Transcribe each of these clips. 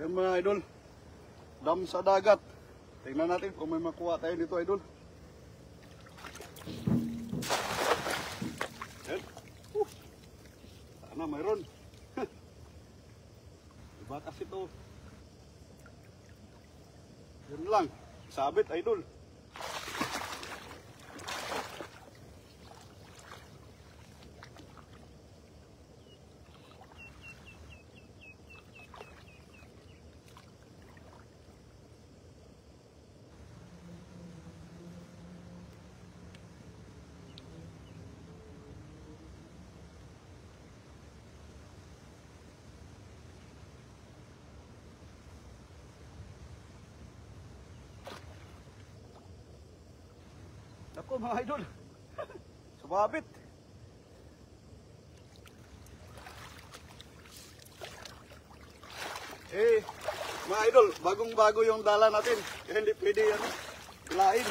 Ayan mga idol, dam sa dagat. Tingnan natin kung may makuha tayo dito idol. Ayan. Sana mayroon. Diba kasi ito? Yun lang, sabit idol. Ako mga idol, sumabit. Mga idol, bagong-bago yung dala natin. Kaya hindi pwede yan, hilain.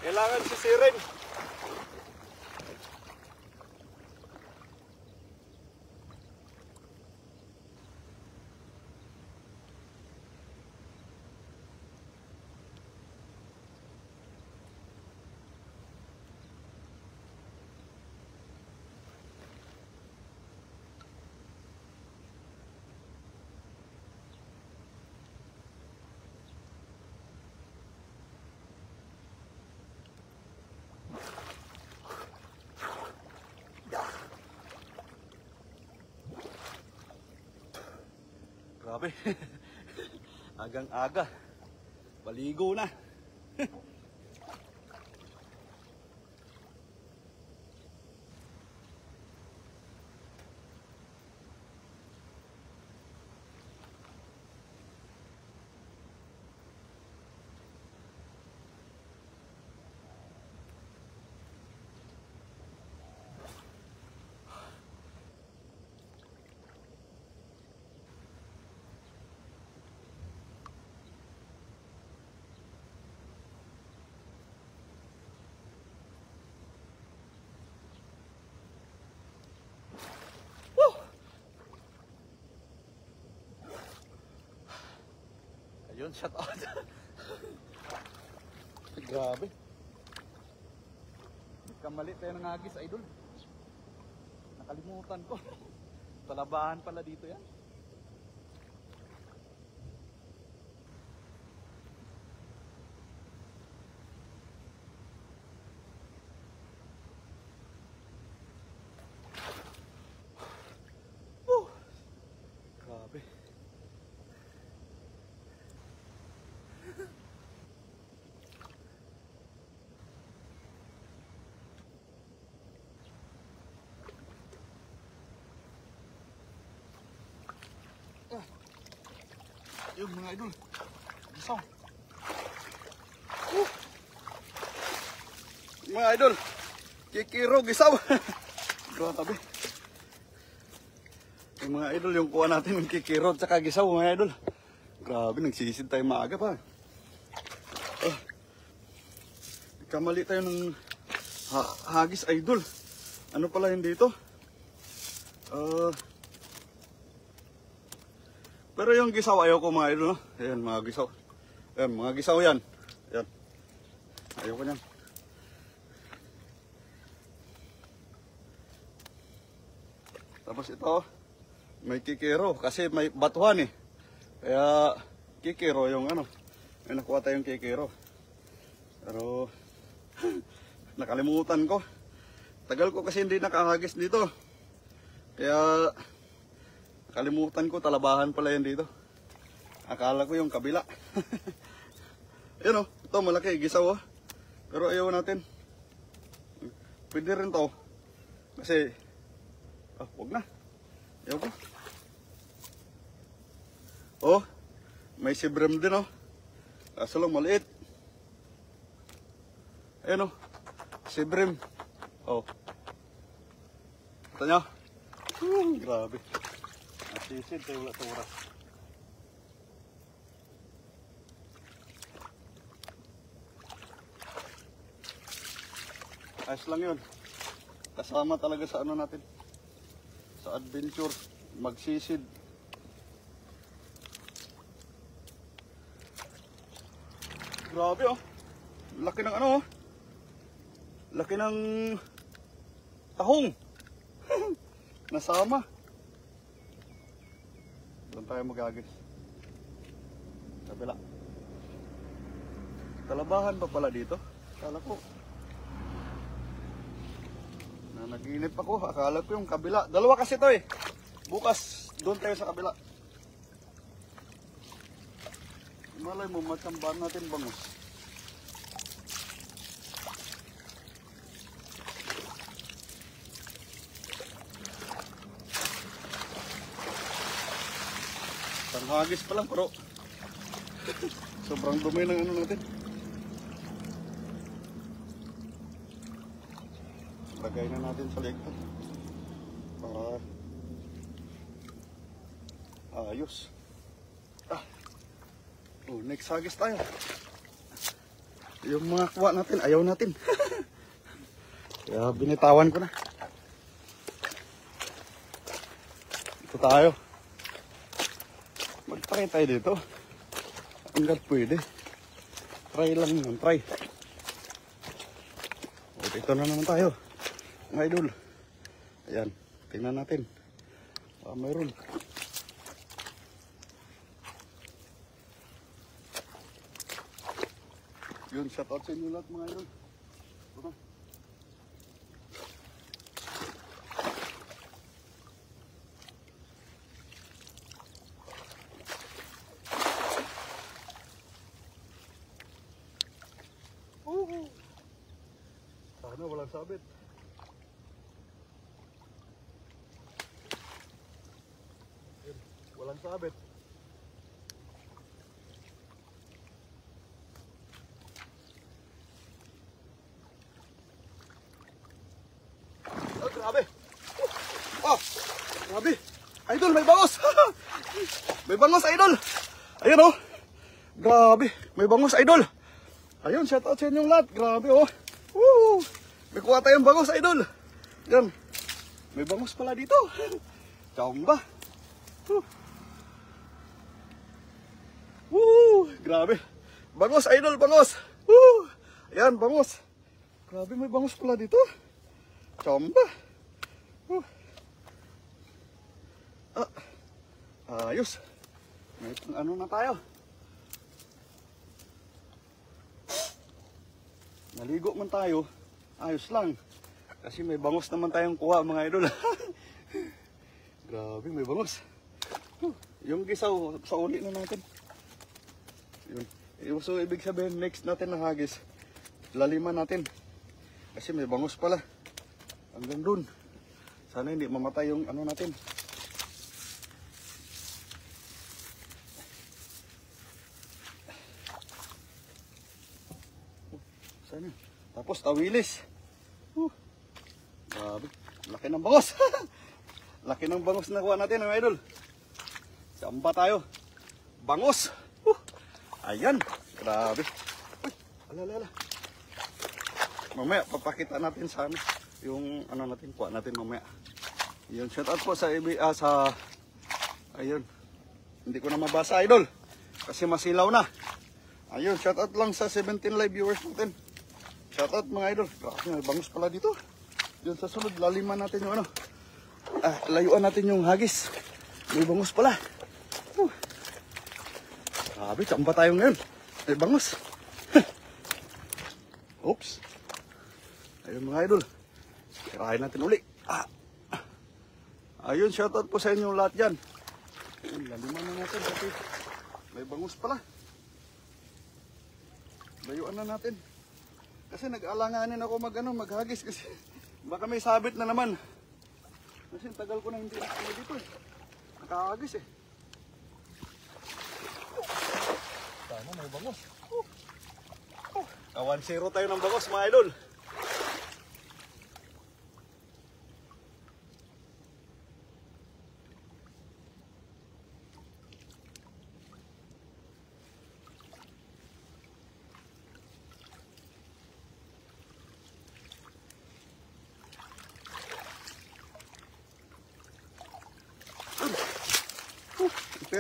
Kailangan sisirin. Grabe, agang-aga, baligo na. Ayun, shout out. Grabe. Kamali tayo ng agis, idol. Nakalimutan ko. Talabahan pala dito yan. Grabe. Yun mga idol, gisaw. Mga idol, kikiro gisaw. Grabe. Yung mga idol, yung kuha natin yung kikiro at saka gisaw mga idol. Grabe, nagsisid tayo maaga pa. Kamali tayo ng hagis idol. Ano pala yun dito? Pero yung gisaw ayoko mga idol, no? Ayan mga gisaw. Ayan mga gisaw yan. Ayan. Ayoko nyan. Tapos ito, may kikiro kasi may batuhan eh. Kaya kikiro yung ano. May nakuha tayong kikiro. Pero nakalimutan ko. Tagal ko kasi hindi nakahagis dito. Kaya kalimutan ko, talabahan pala yan dito. Akala ko yung kabila. Yan o, ito malaki, gisaw o. Pero ayaw natin. Pwede rin to. Kasi, wag na. Ayaw ko. Oh, may sibrim din o. Kaso lang maliit. Ayan o, sibrim. Oh. Ito nyo. Grabe. Sisid tayo wala sa oras. Ayos lang yun. Kasama talaga sa ano natin. Sa adventure. Magsisid. Grabe oh. Laki ng ano oh. Laki ng tahong. Nasama. Doon tayo magagis. Kabila. Talabahan pa pala dito. Akala ko. Nanaginip ako. Akala ko yung kabila. Dalawa kasi to eh. Bukas doon tayo sa kabila. Malay mo matsambahan natin bangus. Tanghagis pa lang pero sobrang dumi ng ano natin. Lagay na natin sa leg para ayos. Oh, next hagis tayo. Yung mga kuha natin, ayaw natin. Kaya binitawan ko na. Ito tayo. Mag-try tayo dito. Hanggat pwede. Try lang naman, try. O, dito na naman tayo. Mga idol. Ayan, tingnan natin. Mayroon. Yun, shout out sa inyo lahat mga idol. Ito. Sana walang sabit. Yun, walang sabit. Grabe. Oh, grabe. Idol, may bangos. May bangos, idol. Ayun oh. Grabe, may bangos, idol. Ayun, shout out sa inyong lahat. Grabe oh. Woo! May kuha tayong bangos, idol. Yan. May bangos pala dito. Chamba. Woo! Grabe. Bangos, idol, bangos. Woo! Ayan, bangos. Grabe, may bangos pala dito. Chamba. Ayos. May ano na tayo. Naligo man tayo. Ayos lang. Kasi may bangos naman tayong kuha mga idol. Grabe, may bangos. Yung gisaw, sa uli na natin. Yun. So, ibig sabihin, next natin na hagis. Laliman natin. Kasi may bangos pala. Hanggang dun. Sana hindi mamatay yung ano natin. Sana. Tapos tawilis. Grabe. Laki ng bangos. Laki ng bangos na kuha natin mga idol. Samba tayo. Bangos. Ayan. Grabe. Uy, alala. Mamaya papakita natin sa amin yung ano natin, kuha natin mamaya. Yun, shout out po sa sa ayun. Hindi ko na mabasa idol kasi masilaw na. Ayun, shout out lang sa 17 live viewers natin. Shout out mga idol. May bangus pala dito. Yun sa sunod, laliman natin yung ano. Layuan natin yung hagis. May bangus pala. Grabe, tsamba tayo ngayon. May bangus. Oops. Ayun mga idol. Tirahin natin uli. Ayun, shoutout po sa inyo lahat dyan. Laliman na natin kasi may bangus pala. Layuan na natin. Kasi nag-alanganin ako maghagis kasi baka may sabit na naman. Kasi tagal ko na hindi nakakita dito eh. Nakahagis eh. Tama, may bangus. 1-0 tayo ng bangus mga idol.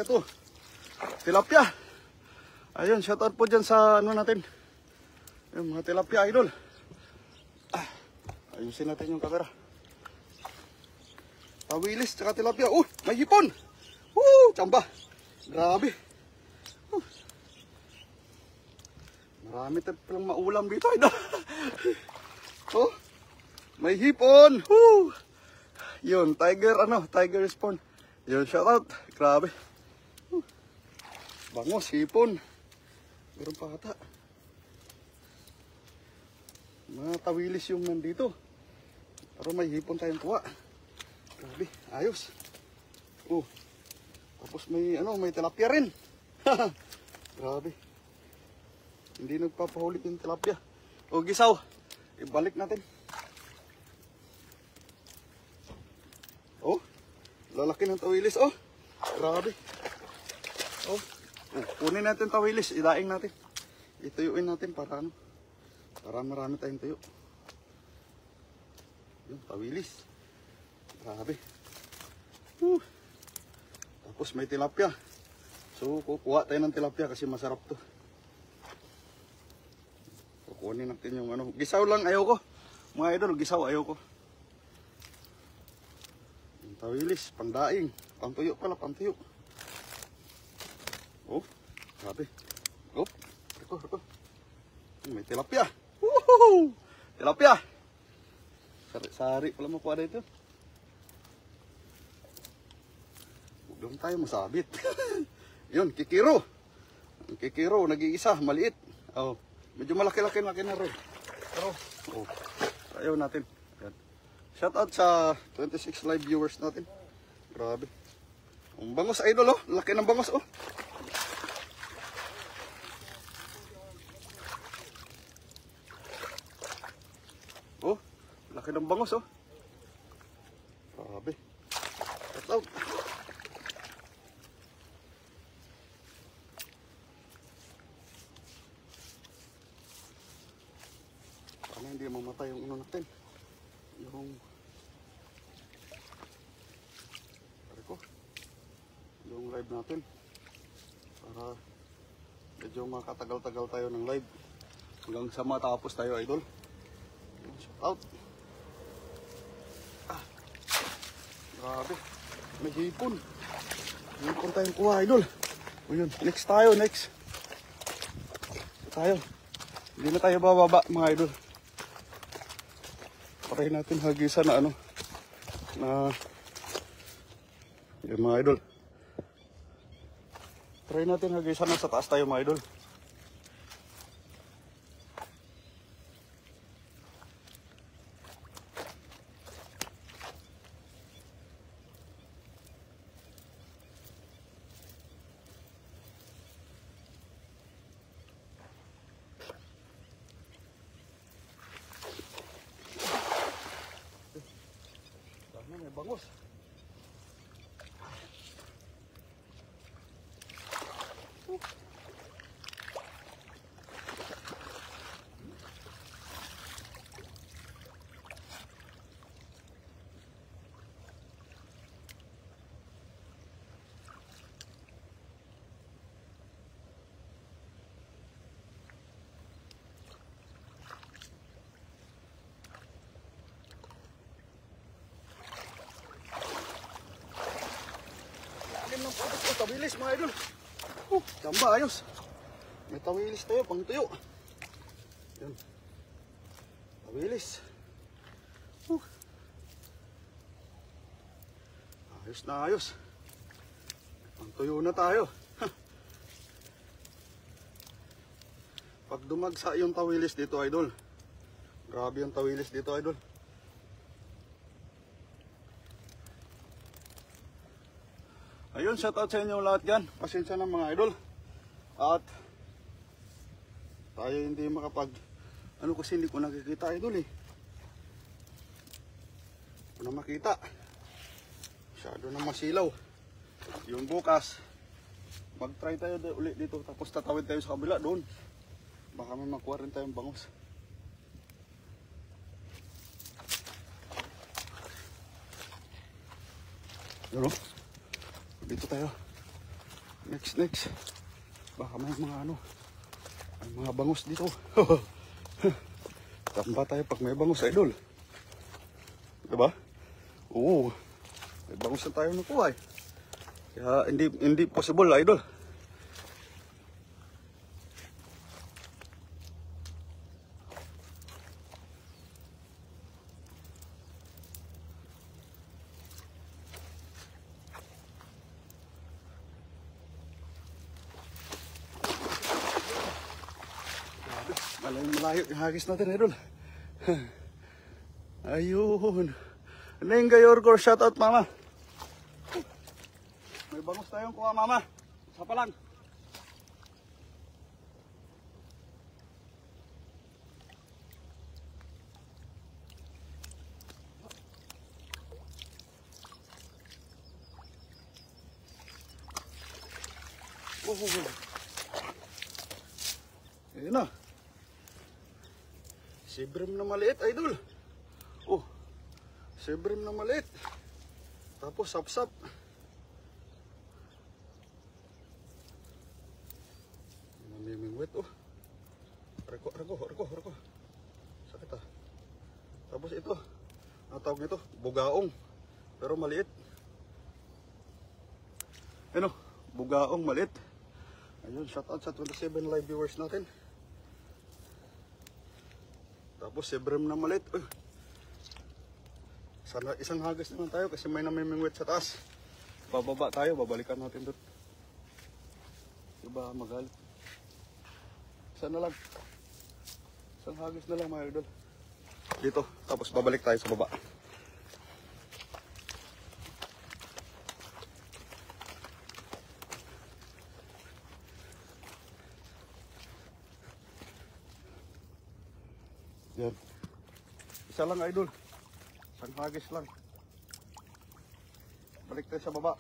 ito. Tilapia. Ayun, shoutout po dyan sa ano natin. Yung mga tilapia, idol. Ayusin natin yung camera. Tawilis, tsaka tilapia. May hipon. Tsamba. Grabe. Marami tayo palang maulam dito, idol. May hipon. Yun, tiger spawn. Yun, shoutout. Grabe. Bangos, hipon. Meron pa ata. Mga tawilis yung nandito. Pero may hipon tayong kuha. Grabe, ayos. Tapos may tilapia rin. Grabe. Hindi nagpapahuli yung tilapia. Gisaw. Ibalik natin. Lalaki ng tawilis. Grabe. Kunin natin tawilis. Idaing natin. Ituyuin natin para marami tayong tuyo. Yung tawilis. Grabe. Tapos may tilapia. So kukuha tayo ng tilapia kasi masarap to. Kukunin natin yung gisaw lang ayaw ko. Mga idol, gisaw ayaw ko. Yung tawilis, pangdaing. Pantuyo pala, pantuyo. Grabe. Reko. May tilapia. Woohoo! Tilapia. Sari pala makuha dito. Huwag lang tayo masabit. Yun, kikiro. Ang kikiro, nag-iisa, maliit. Medyo malaki-laki na rin. Pero, ayaw natin. Yan. Shoutout sa 26 live viewers natin. Grabe. Ang bangos, idol, laki ng bangos, laki ng bangos, Grabe. Shoutout. Sana hindi mamatay yung natin. Yung live natin. Para medyo makatagal-tagal tayo ng live. Hanggang sa matapos tayo, idol. Shoutout. Grabe. May hipon. Hipon tayong kuha, idol. Yun. Next tayo. Hindi na tayo bababa, mga idol. Try natin hagisan na yun, mga idol. Try natin hagisan na sa taas tayo, mga idol. May bangos. Tawilis, mga idol. Tsamba, ayos. May tawilis tayo, pang tuyo. Yan. Tawilis. Ayos na ayos. Pang tuyo na tayo. Pag dumagsa yung tawilis dito, idol. Grabe yung tawilis dito, idol. Ayun, shoutout sa inyo lahat dyan. Pasensya na, mga idol. At tayo hindi kasi hindi ko nakikita, idol, Hindi ko na makita. Masyado na masilaw. Yung bukas, mag-try tayo ulit dito. Tapos tatawid tayo sa kabila doon. Baka may makuha rin tayong bangus. Yun, dito tayo. Next. Baka may mga ano, may mga bangus dito. Tamba tayo pag may bangus, idol. Diba? Oo. May bangus na tayo nakuha eh. Kaya hindi possible, idol. Malayo yung hagis natin, idol. Ayun. Nengga Yorgor, shout out mama. May bangus tayong kuha, mama. Isa pa lang. Ayun na. Sibrim na maliit, idol. Oh, sibrim na maliit. Tapos sap-sap. Namimingwit, oh. Rako. Sakit ah. Tapos ito, ang tawag nito, bugaong. Pero maliit. Ano, bugaong maliit. Ayun, shout out sa 27 live viewers natin. Tapos sibrim na maliit. Sana isang hagas naman tayo kasi may namimingwit sa taas. Bababa tayo, babalikan natin doon. Diba magalit? Sana lang. Isang hagas na lang mga idol. Dito, tapos babalik tayo sa baba. Yan. Isa lang idol. Isang hagis lang. Balik tayo sa baba.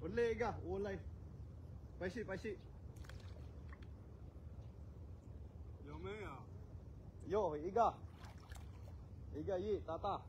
Ulay iga, ulay. Paisi. Yo, iga. Iga yi, tata.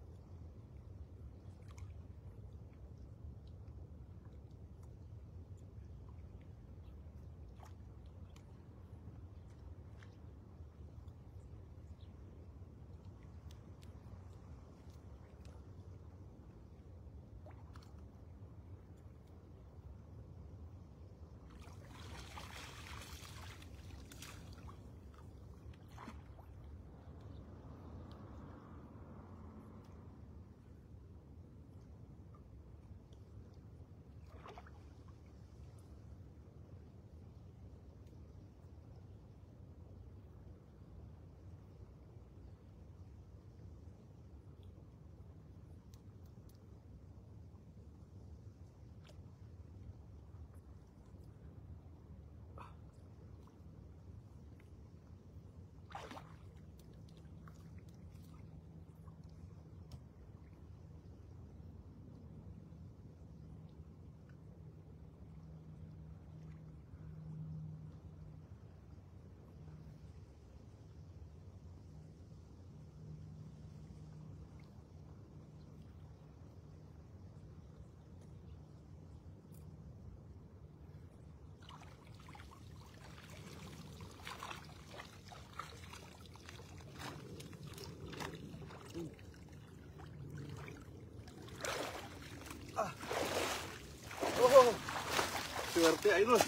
swerte idol.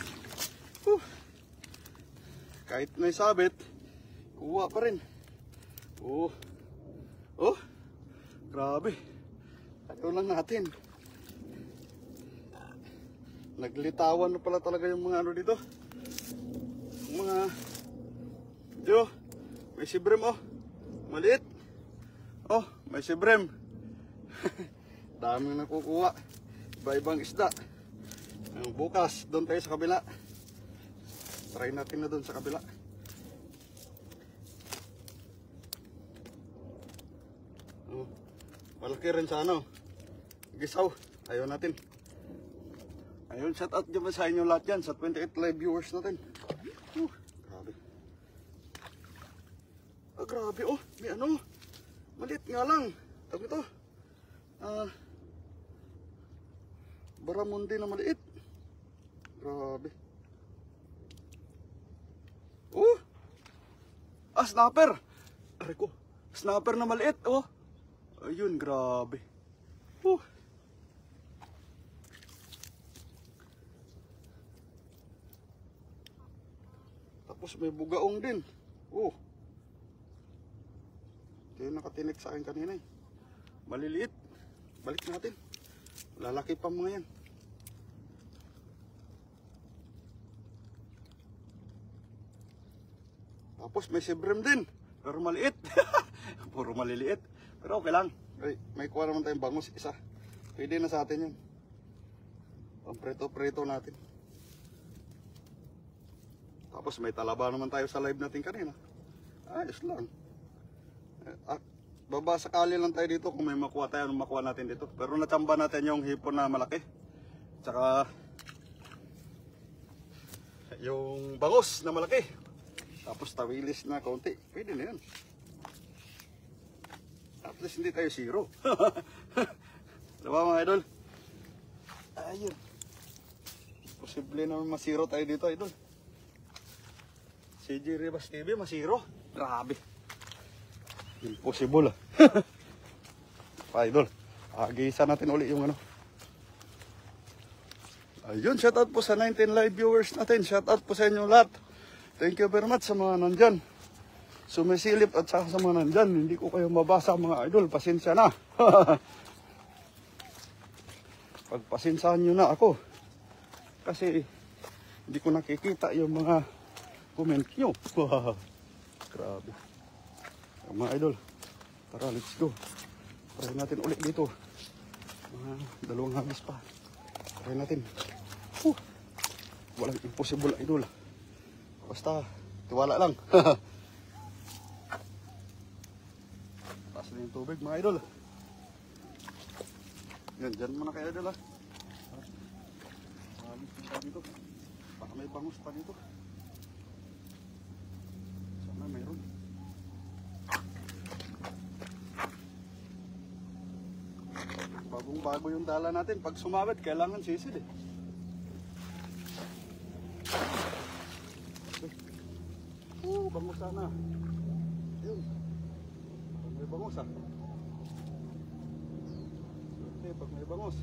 Kahit may sabit, kuha pa rin. Oh, grabe. Ayaw lang natin. Naglitawan na pala talaga yung mga ano dito. Yung mga, yo, may sibrem oh. Maliit. Oh, may sibrem. Daming nakukuha. Iba-ibang isda. Bukas, doon tayo sa kabila. Try natin na doon sa kabila. Oh, malaki rin sa ano. Gisaw. Ayaw natin. Ayun, shout out dyan sa inyo lahat yan. Sa 28 live viewers natin. Grabe. Grabe oh. May ano. Maliit nga lang. Tawag ito. Baramundi na maliit. Grabe. Snapper. Aray ko. Snapper na maliit oh. Ayun, grabe. Tapos may bugaong din. Ito yung nakatinik sa akin kanina eh. Maliliit. Balik natin. Lalaki pa mga yan. Tapos may sibrem din. Pero maliit. Puro maliliit. Pero okay lang. May kuha naman tayong bangus isa. Pwede na sa atin yun. Pampreto-preto natin. Tapos may talaba naman tayo sa live natin kanina. Ayos lang. Baba sakali lang tayo dito kung may makuha tayo, anong makuha natin dito. Pero natamba natin yung hipon na malaki. Tsaka yung bangus na malaki. Tapos tawilis na kaunti. Pwede na yan. At least hindi tayo zero. Diba mga idol? Ayun. Posible naman masiro tayo dito idol. CJ Rivas TV masiro. Grabe. Impossible idol. Agisa natin uli yung ano. Ayun, shout out po sa 19 live viewers natin. Shout out po sa inyo lahat. Thank you very much sa mga nandyan. Sumisilip at saka sa mga nandyan. Hindi ko kayo mabasa mga idol. Pasensya na. Pagpasensyahan nyo na ako. Kasi hindi ko nakikita yung mga comment nyo. Grabe. Mga idol. Tara, let's go. Try natin ulit dito. Mga dalawang hagis pa. Try natin. Walang impossible idol. Basta, tiwala lang. Taas na yung tubig mga idol. Yan, dyan muna kayo idol ha. Dito. Baka may bangus pa dito. Sana mayroon. Bagong bago yung dala natin. Pag sumabit, kailangan sisid eh. Bangus sana. Yun. Pag may bangus ah. Okay, pag may bangus.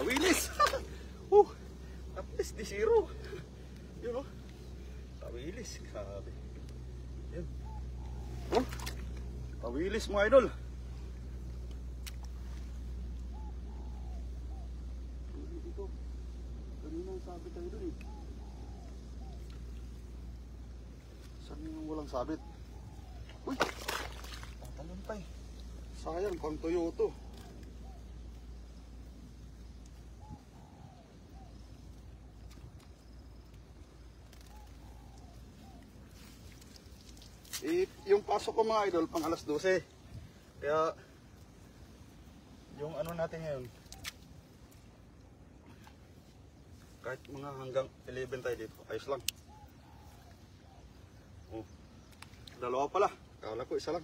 Tawilis! At least di zero. Yun o. Tawilis. Grabe. Yun. Tawilis mga idol. Dito. Ganun ang sabit tayo dun eh. Saan yung walang sabit? Uy! Tatalon pa eh. Sayang pang tuyo to. Yung pasok ko mga idol pang alas 12. Kaya yung ano natin ngayon kahit mga hanggang 11 tayo dito, ayos lang. Dalawa pala, kala ko isa lang.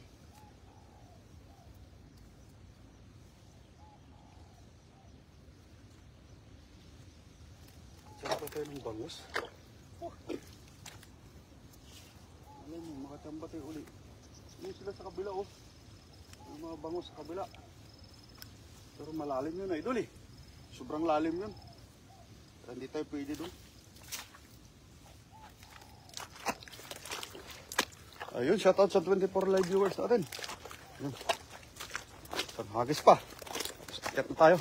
Nakita tayo ng bangus. Oh. Alam mo, makachamba tayo uli. Yun sila sa kabila oh. Yung mga bangus sa kabila. Pero malalim yun idol eh. Sobrang lalim yun. Kaya hindi tayo pwede doon. Ayun, shoutout sa 24 live viewers natin. Ayun. Hagis pa. Sakit na tayo.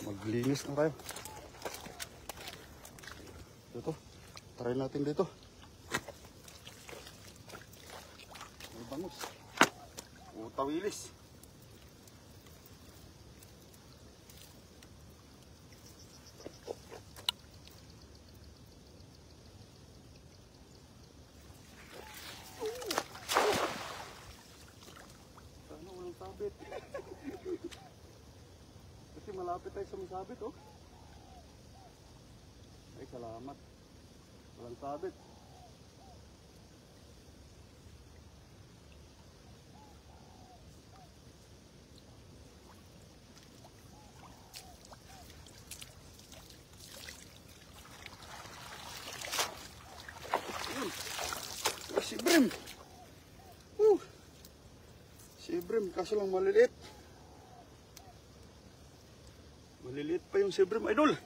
Maglinis na tayo. Dito. Try natin dito. May bangus. O tawilis. Sana walang sabit. Kasi malapit tayo sa masabit oh. Ay salamat. Walang sabit. Si Brim. Si Brim, kaso lang maliliit. Maliliit pa yung si Brim, idol.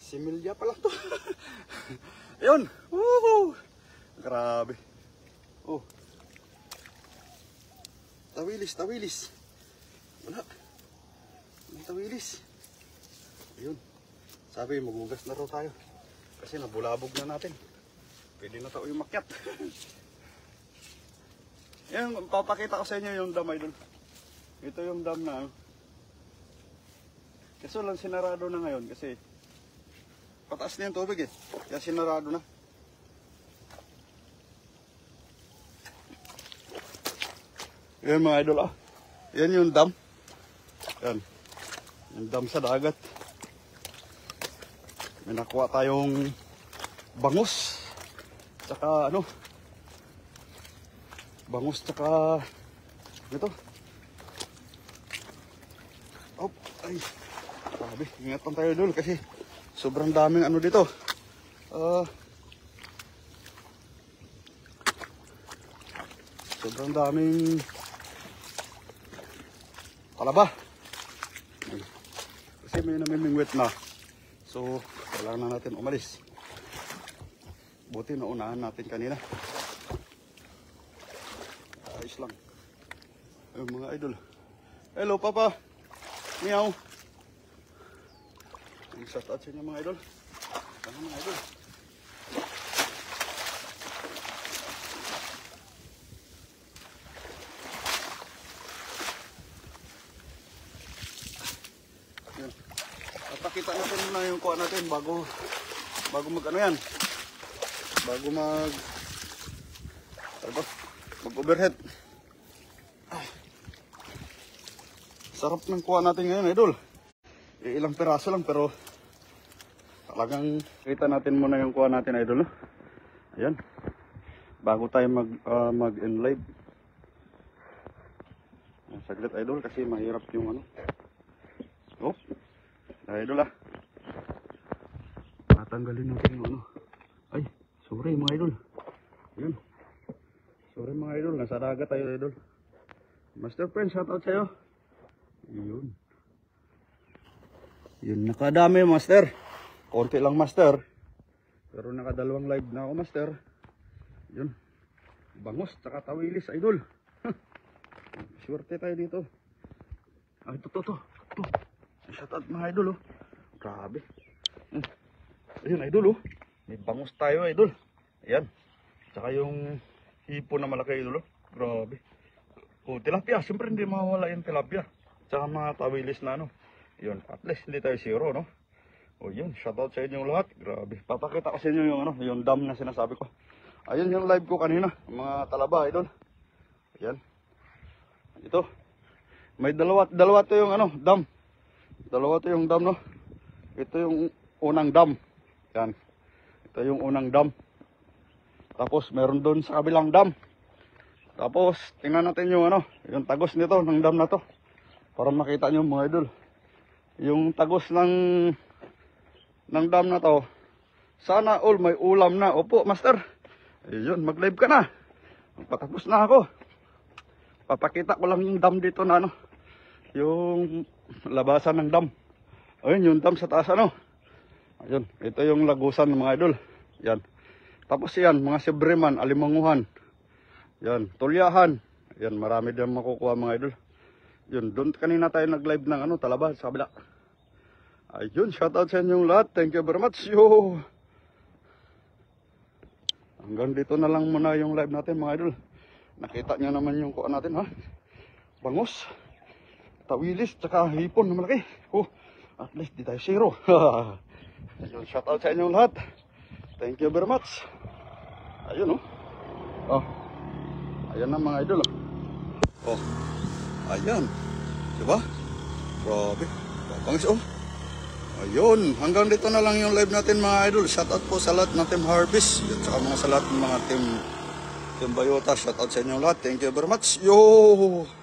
Si Milya pala to. Ayun. Woohoo! Grabe. Oh. Tawilis, tawilis. Wala. May tawilis. Ayun. Sabi, magugas na raw tayo. Kasi nabulabog na natin. Pwede na tayo umakyat. Yan, papakita ko sa inyo yung dam idol. Ito yung dam na. Kaso lang sinarado na ngayon kasi pataas na yung tubig eh. Kaya sinarado na. Yan mga idol ah. Yan yung dam. Yan. Yung dam sa dagat. May nakuha tayong bangus. Tsaka ano. Bangus tsaka ito. Oh, ay. Sabi, ingatan tayo dul kasi sobrang daming ano dito. Sobrang daming palaba. Kasi may namimingwit na. So, kailangan na natin umalis. Buti na unahan natin kanina. Ayos lang. Ayun mga idol. Hello papa. Meow. Shout out sa inyo mga idol. Ano mga idol? Yan. Papakita natin muna yung kuha natin bago mag ano yan. Bago mag overhead. Sarap ng kuha natin ngayon idol. Ilang piraso lang pero talagang kita natin muna yung kuha natin idol. Ayan. Bago tayo mag-end live. Saglit idol kasi mahirap yung ano. Oh. Idol ah. Tatanggalin natin yung ano. Ay, sorry mga idol. Ayan. Sorry mga idol, nasa dagat tayo idol. Master friend, shout out sa'yo. Yun. Yun, nakadami master. Konti lang master. Pero nakadalawang live na ako master. Yun. Bangus, tsaka tawilis idol. Swerte tayo dito. Ay, ito. Shout out mga idol oh. Grabe. Ayun idol oh. May bangus tayo idol. Ayan. Tsaka yung hipon na malaki idol oh. Grabe. Oh, tilapia. Siyempre hindi mawala yung tilapia. Tsaka mga tawilis na ano. Yun. At least hindi tayo zero no. O yun. Shoutout sa inyo lahat. Grabe. Papakita ko sa inyo yung ano. Yung dam na sinasabi ko. Ayun yung live ko kanina. Mga talaba idol. Ayan. Ito. May dalawa to yung ano. Dam. Dalawa to yung dam no. Ito yung unang dam. Yan. Ito yung unang dam. Tapos meron doon sa kabilang dam. Tapos tingnan natin yung ano, yung tagos nito ng dam na to. Para makita nyo mga idol. Yung tagos ng ng dam na to. Sana all may ulam na. Opo, master. Ayun, mag-live ka na. Patapos na ako. Papakita ko lang yung dam dito na ano. Yung labasan ng dam. Ayun, yung dam sa taas ano. Ayun, ito yung lagusan ng mga idol. Yan. Tapos yan, mga Sibreman, Alimanguhan. Yan, Tulyahan. Yan, marami din makukuha mga idol. Yun, doon kanina tayo nag-live ng ano, Talaba sa kabila. Ayun, shoutout sa inyong lahat. Thank you very much. Yo! Hanggang dito na lang muna yung live natin mga idol. Nakita niya naman yung kuha natin ha. Bangos, tawilis, tsaka hipon na malaki. Oh, at least di tayo zero. Ayun, shoutout sa inyong lahat. Thank you very much. Ayun oh. Oh. Ayan na mga idol oh. Oh. Ayan. Diba? Grabe. Bangis oh. Ayun, hanggang dito na lang yung live natin mga idol. Shoutout po sa lahat ng Team Harvest at saka mga sa lahat ng mga Team Bayota. Shoutout sa inyo lahat. Thank you very much. Yo!